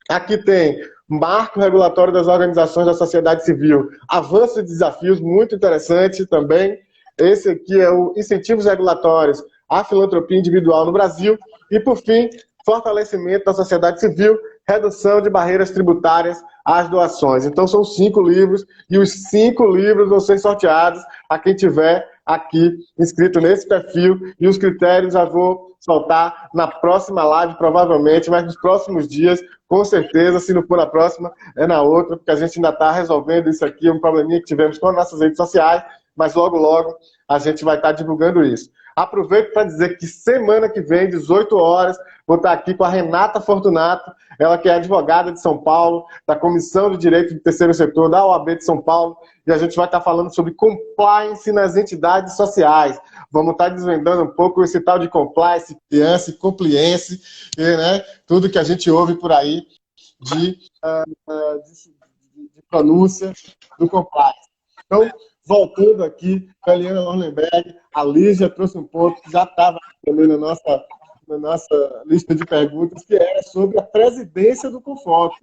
Aqui tem Marco Regulatório das Organizações da Sociedade Civil, Avanços e Desafios, muito interessante também. Esse aqui é o Incentivos Regulatórios à Filantropia Individual no Brasil. E, por fim, Fortalecimento da Sociedade Civil, Redução de Barreiras Tributárias às Doações. Então, são 5 livros, e os 5 livros vão ser sorteados a quem tiver aqui inscrito nesse perfil, e os critérios já vou soltar na próxima live, provavelmente, mas nos próximos dias, com certeza, se não for na próxima, é na outra, porque a gente ainda está resolvendo isso aqui, um probleminha que tivemos com as nossas redes sociais, mas logo, logo, a gente vai estar divulgando isso. Aproveito para dizer que semana que vem, 18 horas, vou estar aqui com a Renata Fortunato, ela que é advogada de São Paulo, da Comissão de Direito do Terceiro Setor, da OAB de São Paulo, e a gente vai estar falando sobre compliance nas entidades sociais. Vamos estar desvendando um pouco esse tal de compliance, compliance, né? Tudo que a gente ouve por aí de pronúncia do compliance. Então, voltando aqui com a Eliana Lorlenberg, a Lígia trouxe um ponto que já estava também na nossa lista de perguntas, que era sobre a presidência do Confoco.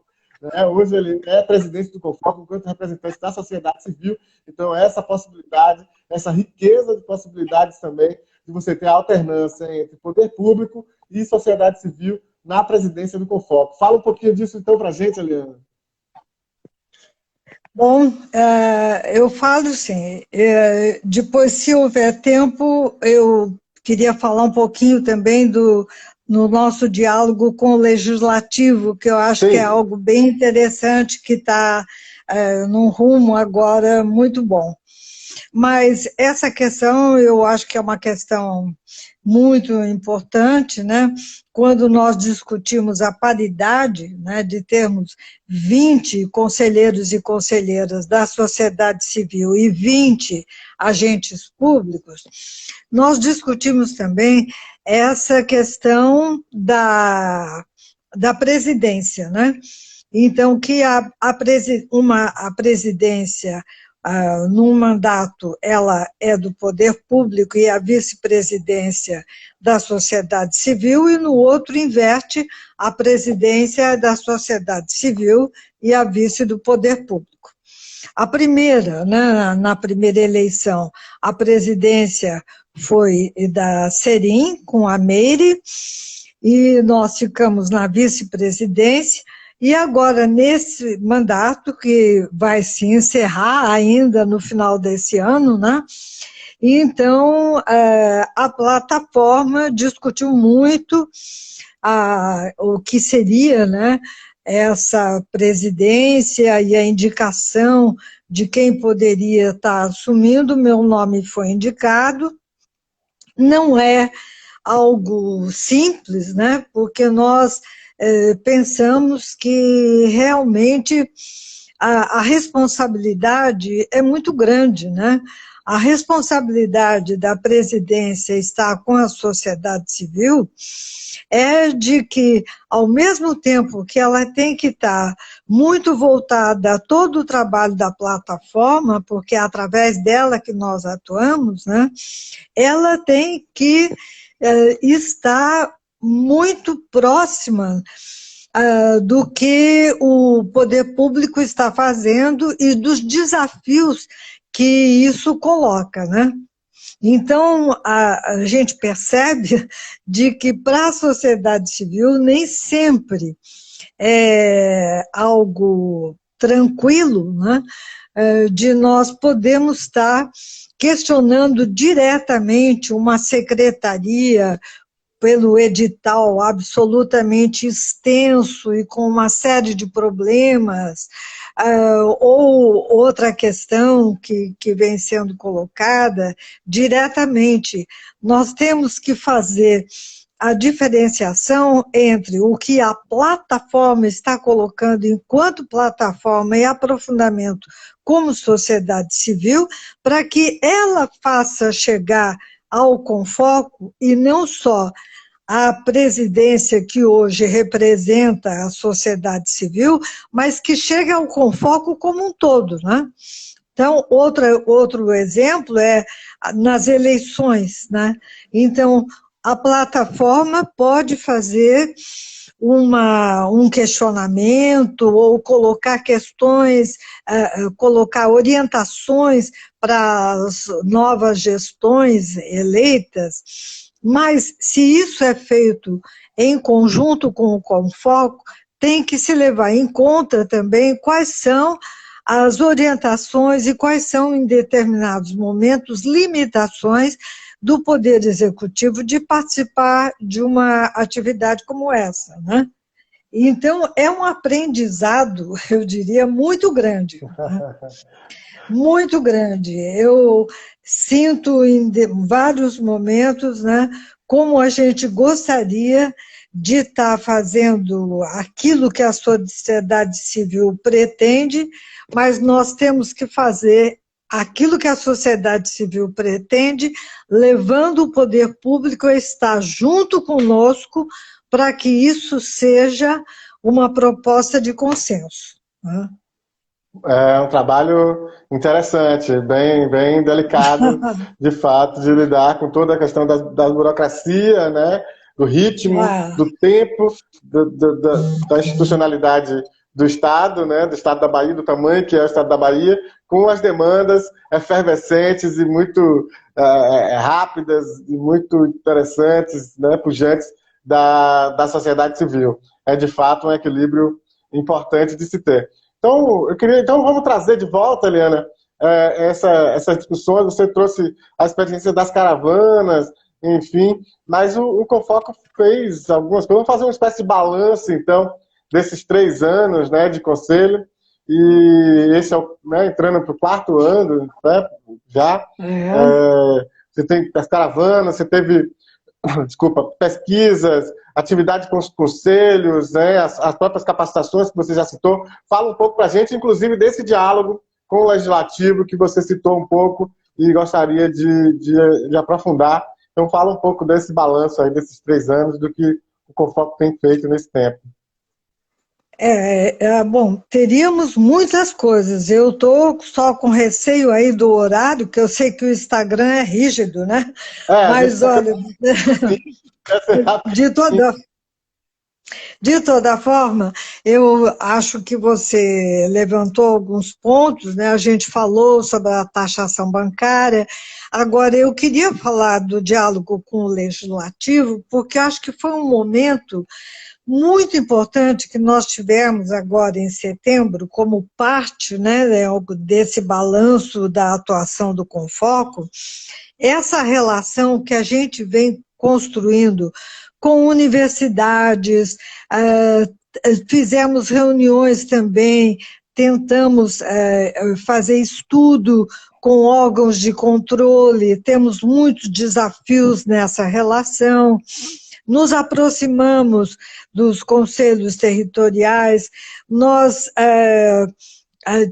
Hoje ele é presidente do Confoco enquanto representante da sociedade civil, então essa possibilidade, essa riqueza de possibilidades também de você ter a alternância entre poder público e sociedade civil na presidência do Confoco. Fala um pouquinho disso então para a gente, Eliana. Bom, eu falo sim. Depois, se houver tempo, eu queria falar um pouquinho também no nosso diálogo com o Legislativo, que eu acho Sim. que é algo bem interessante, que está num rumo agora muito bom. Mas essa questão, eu acho que é uma questão muito importante, né? Quando nós discutimos a paridade, né, de termos 20 conselheiros e conselheiras da sociedade civil e 20 agentes públicos, nós discutimos também essa questão da presidência, né? Então, que a presidência, num mandato, ela é do poder público e a vice-presidência da sociedade civil, e no outro inverte, a presidência da sociedade civil e a vice do poder público. A primeira, né, na primeira eleição, a presidência foi da Serim, com a Meire, e nós ficamos na vice-presidência. E agora, nesse mandato, que vai se encerrar ainda no final desse ano, né? Então, a plataforma discutiu muito o que seria, né, essa presidência e a indicação de quem poderia estar assumindo. Meu nome foi indicado. Não é algo simples, né? Porque nós pensamos que realmente a responsabilidade é muito grande, né? A responsabilidade da presidência estar com a sociedade civil é de que, ao mesmo tempo que ela tem que estar muito voltada a todo o trabalho da plataforma, porque é através dela que nós atuamos, né? Ela tem que estar muito próxima do que o poder público está fazendo e dos desafios que isso coloca, né? Então, a gente percebe de que para a sociedade civil nem sempre é algo tranquilo, né? De nós podermos estar questionando diretamente uma secretaria pelo edital absolutamente extenso e com uma série de problemas, ou outra questão que vem sendo colocada diretamente, nós temos que fazer a diferenciação entre o que a plataforma está colocando enquanto plataforma e aprofundamento como sociedade civil, para que ela faça chegar ao Confoco, e não só a presidência que hoje representa a sociedade civil, mas que chegue ao Confoco como um todo, né? Então, outro exemplo é nas eleições, né? Então, a plataforma pode fazer um questionamento ou colocar questões, colocar orientações para as novas gestões eleitas, mas se isso é feito em conjunto com o Confoco, tem que se levar em conta também quais são as orientações e quais são, em determinados momentos, limitações do Poder Executivo de participar de uma atividade como essa, né? Então, é um aprendizado, eu diria, muito grande, né? Muito grande. Eu sinto em vários momentos, né, como a gente gostaria de estar fazendo aquilo que a sociedade civil pretende, mas nós temos que fazer aquilo que a sociedade civil pretende, levando o poder público a estar junto conosco para que isso seja uma proposta de consenso, né? É um trabalho interessante, bem delicado, de fato, de lidar com toda a questão da burocracia, né? Do ritmo, do tempo, da institucionalidade do Estado, né? Do Estado da Bahia, do tamanho que é o Estado da Bahia, com as demandas efervescentes e muito rápidas e muito interessantes, né? Pujantes da sociedade civil. É, de fato, um equilíbrio importante de se ter. Então, vamos trazer de volta, Eliana, essas discussões. Você trouxe a experiência das caravanas, enfim, mas o Confoco fez algumas coisas. Vamos fazer uma espécie de balanço, então, desses 3 anos, né, de conselho, e esse é né, entrando para o 4º ano, né, já. Você tem as caravanas, você teve, desculpa, pesquisas, atividade com os conselhos, né, as próprias capacitações que você já citou. Fala um pouco para a gente, inclusive, desse diálogo com o Legislativo, que você citou um pouco e gostaria de aprofundar. Então, fala um pouco desse balanço aí, desses 3 anos, do que o Confoco tem feito nesse tempo. Bom, teríamos muitas coisas. Eu estou só com receio aí do horário, que eu sei que o Instagram é rígido, né? Mas, olha, de toda forma, eu acho que você levantou alguns pontos, né? A gente falou sobre a taxação bancária. Agora, eu queria falar do diálogo com o Legislativo, porque acho que foi um momento muito importante que nós tivemos agora em setembro, como parte, né, desse balanço da atuação do Confoco, essa relação que a gente vem construindo com universidades, fizemos reuniões também, tentamos fazer estudo com órgãos de controle, temos muitos desafios nessa relação. Nos aproximamos dos conselhos territoriais, nós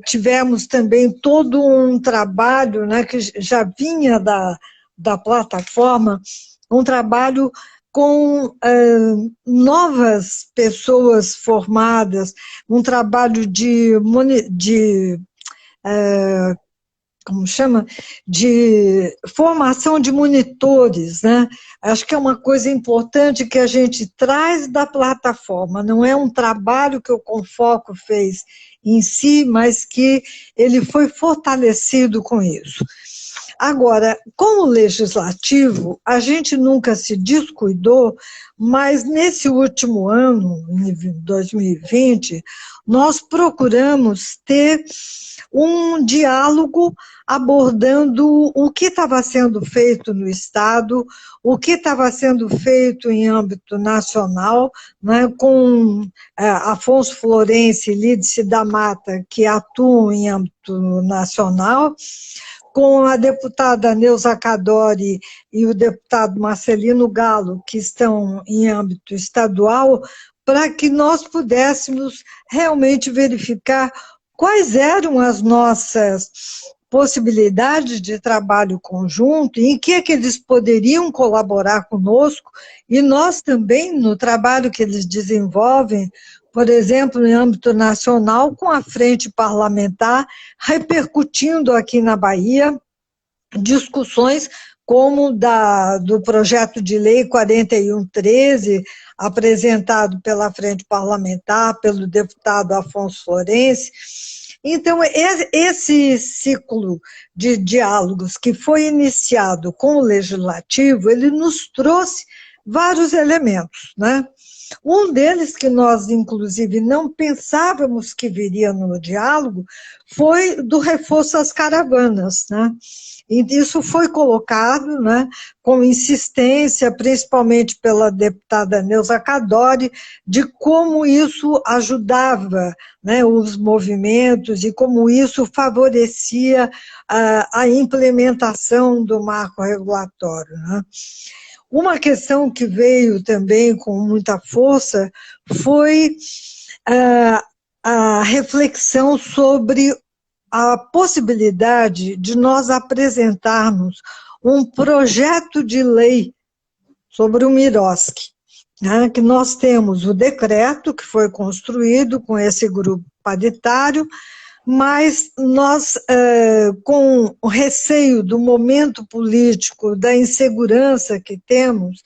tivemos também todo um trabalho, né, que já vinha da plataforma, um trabalho com novas pessoas formadas, um trabalho como chama? De formação de monitores, né? Acho que é uma coisa importante que a gente traz da plataforma, não é um trabalho que o Confoco fez em si, mas que ele foi fortalecido com isso. Agora, com o Legislativo, a gente nunca se descuidou, mas nesse último ano, em 2020, nós procuramos ter um diálogo abordando o que estava sendo feito no Estado, o que estava sendo feito em âmbito nacional, né, com Afonso Florencio e Lídice da Mata, que atuam em âmbito nacional, com a deputada Neuza Cadori e o deputado Marcelino Galo, que estão em âmbito estadual, para que nós pudéssemos realmente verificar quais eram as nossas possibilidades de trabalho conjunto, em que é que eles poderiam colaborar conosco, e nós também, no trabalho que eles desenvolvem, por exemplo, em âmbito nacional, com a frente parlamentar, repercutindo aqui na Bahia discussões como do projeto de lei 4113, apresentado pela frente parlamentar, pelo deputado Afonso Florencio. Então, esse ciclo de diálogos que foi iniciado com o Legislativo, ele nos trouxe vários elementos, né? Um deles, que nós, inclusive, não pensávamos que viria no diálogo, foi do reforço às caravanas, né? E isso foi colocado, né, com insistência, principalmente pela deputada Neuza Cadori, de como isso ajudava, né, os movimentos e como isso favorecia a implementação do marco regulatório, né? Uma questão que veio também com muita força foi a reflexão sobre a possibilidade de nós apresentarmos um projeto de lei sobre o Miroski, né, que nós temos o decreto que foi construído com esse grupo paritário, mas nós, com o receio do momento político, da insegurança que temos,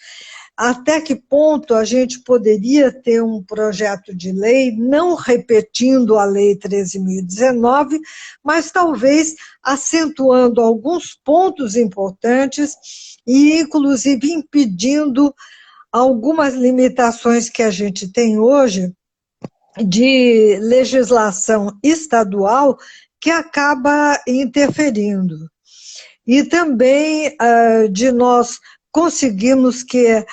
até que ponto a gente poderia ter um projeto de lei, não repetindo a Lei 13.019, mas talvez acentuando alguns pontos importantes e, inclusive, impedindo algumas limitações que a gente tem hoje de legislação estadual que acaba interferindo. E também de nós conseguirmos que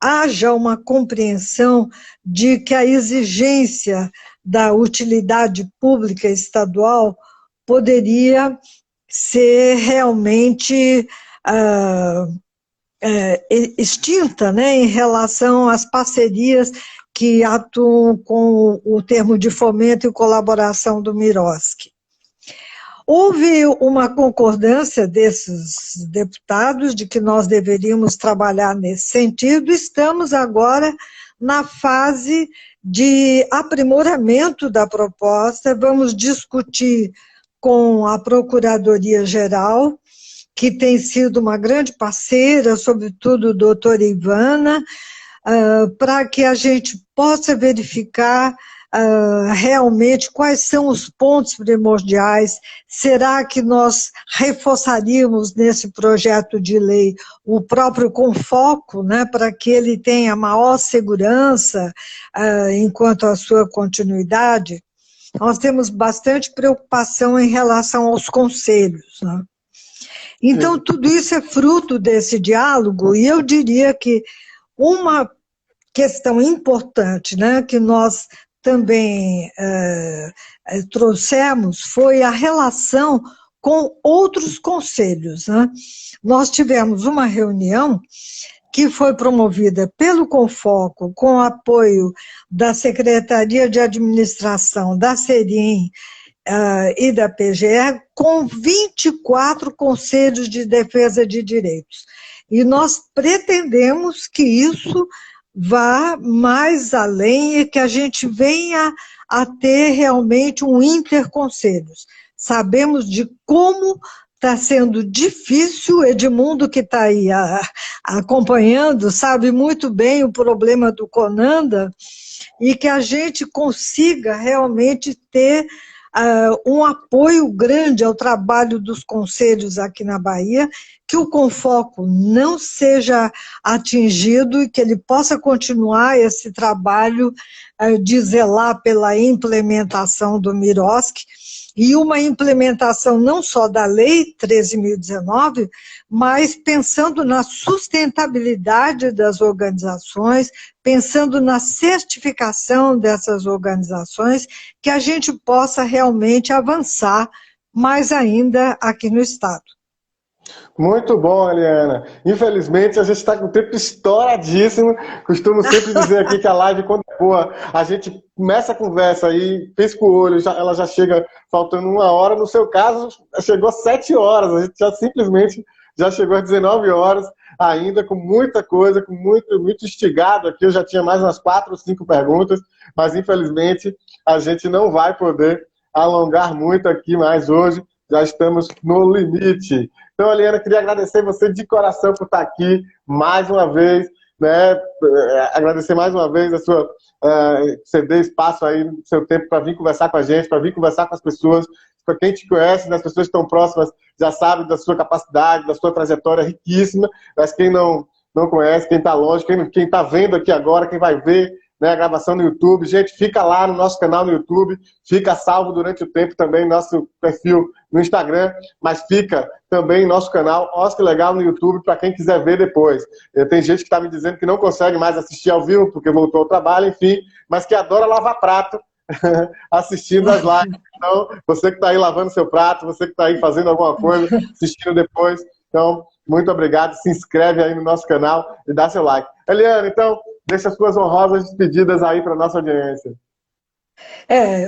haja uma compreensão de que a exigência da utilidade pública estadual poderia ser realmente extinta, né, em relação às parcerias que atuam com o termo de fomento e colaboração do Miroski. Houve uma concordância desses deputados de que nós deveríamos trabalhar nesse sentido. Estamos agora na fase de aprimoramento da proposta, vamos discutir com a Procuradoria-Geral, que tem sido uma grande parceira, sobretudo a doutora Ivana, para que a gente possa verificar realmente quais são os pontos primordiais. Será que nós reforçaríamos nesse projeto de lei o próprio Confoco, né, para que ele tenha maior segurança enquanto à sua continuidade? Nós temos bastante preocupação em relação aos conselhos, né? Então, tudo isso é fruto desse diálogo, e eu diria que uma questão importante, né, que nós também trouxemos foi a relação com outros conselhos, né? Nós tivemos uma reunião que foi promovida pelo Confoco, com apoio da Secretaria de Administração, da SERIM e da PGE, com 24 conselhos de defesa de direitos. E nós pretendemos que isso vá mais além e que a gente venha a ter realmente um interconselhos. Sabemos de como está sendo difícil, Edmundo, que está aí acompanhando, sabe muito bem o problema do Conanda, e que a gente consiga realmente ter um apoio grande ao trabalho dos conselhos aqui na Bahia, que o Confoco não seja atingido e que ele possa continuar esse trabalho de zelar pela implementação do MIROSC, e uma implementação não só da Lei 13.019, mas pensando na sustentabilidade das organizações, pensando na certificação dessas organizações, que a gente possa realmente avançar mais ainda aqui no Estado. Muito bom, Eliana. Infelizmente, a gente está com o tempo estouradíssimo. Costumo sempre dizer aqui que a live, quando é boa, a gente começa a conversa aí, pisca o olho, ela já chega faltando 1 hora. No seu caso, chegou 7 horas. A gente já simplesmente já chegou às 19 horas, ainda com muita coisa, com muito instigado aqui. Eu já tinha mais umas 4 ou 5 perguntas, mas infelizmente a gente não vai poder alongar muito aqui mais hoje. Já estamos no limite. Então, Eliana, queria agradecer você de coração por estar aqui mais uma vez, né? Agradecer mais uma vez a sua ceder espaço aí no seu tempo para vir conversar com a gente, para vir conversar com as pessoas. Para quem te conhece, as pessoas que estão próximas já sabem da sua capacidade, da sua trajetória riquíssima, mas quem não conhece, quem está longe, quem está vendo aqui agora, quem vai ver, né, a gravação no YouTube. Gente, fica lá no nosso canal no YouTube, fica salvo durante o tempo também nosso perfil no Instagram, mas fica também nosso canal Oscar Legal no YouTube para quem quiser ver depois. Tem gente que está me dizendo que não consegue mais assistir ao vivo porque voltou ao trabalho, enfim, mas que adora lavar prato assistindo as lives. Então, você que está aí lavando seu prato, você que está aí fazendo alguma coisa, assistindo depois, então, muito obrigado, se inscreve aí no nosso canal e dá seu like. Eliana, então, deixa as suas honrosas despedidas aí para a nossa audiência.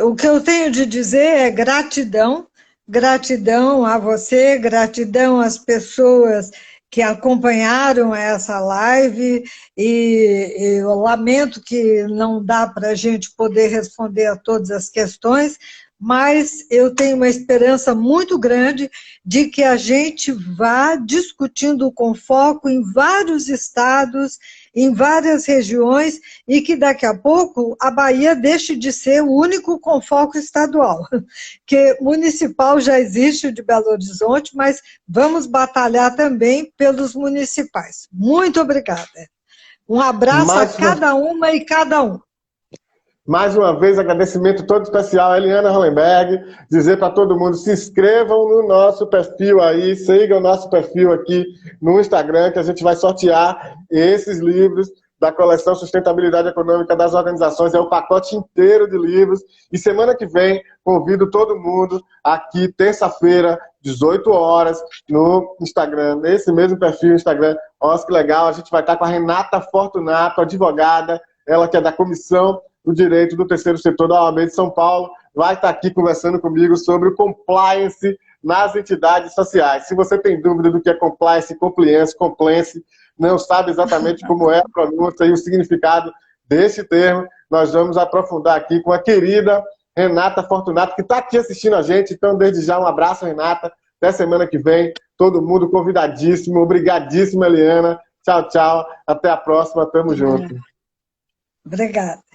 O que eu tenho de dizer é gratidão, gratidão a você, gratidão às pessoas que acompanharam essa live, e eu lamento que não dá para a gente poder responder a todas as questões, mas eu tenho uma esperança muito grande de que a gente vá discutindo com foco em vários estados, em várias regiões, e que daqui a pouco a Bahia deixe de ser o único Confoco estadual, que municipal já existe o de Belo Horizonte, mas vamos batalhar também pelos municipais. Muito obrigada. Um abraço a cada uma e cada um. Mais uma vez, agradecimento todo especial a Eliana Hollenberg, dizer para todo mundo, se inscrevam no nosso perfil aí, sigam o nosso perfil aqui no Instagram, que a gente vai sortear esses livros da coleção Sustentabilidade Econômica das Organizações, é o pacote inteiro de livros, e semana que vem convido todo mundo aqui, terça-feira, 18 horas, no Instagram, nesse mesmo perfil Instagram, Oscar Legal, a gente vai estar com a Renata Fortunato, advogada, ela que é da Comissão do Direito do Terceiro Setor da OAB de São Paulo, vai estar aqui conversando comigo sobre o compliance nas entidades sociais. Se você tem dúvida do que é compliance, compliance, não sabe exatamente como é a pronúncia e o significado desse termo, nós vamos aprofundar aqui com a querida Renata Fortunato, que está aqui assistindo a gente. Então, desde já, um abraço, Renata. Até semana que vem. Todo mundo convidadíssimo. Obrigadíssimo, Eliana. Tchau, tchau. Até a próxima. Tamo junto. Obrigada.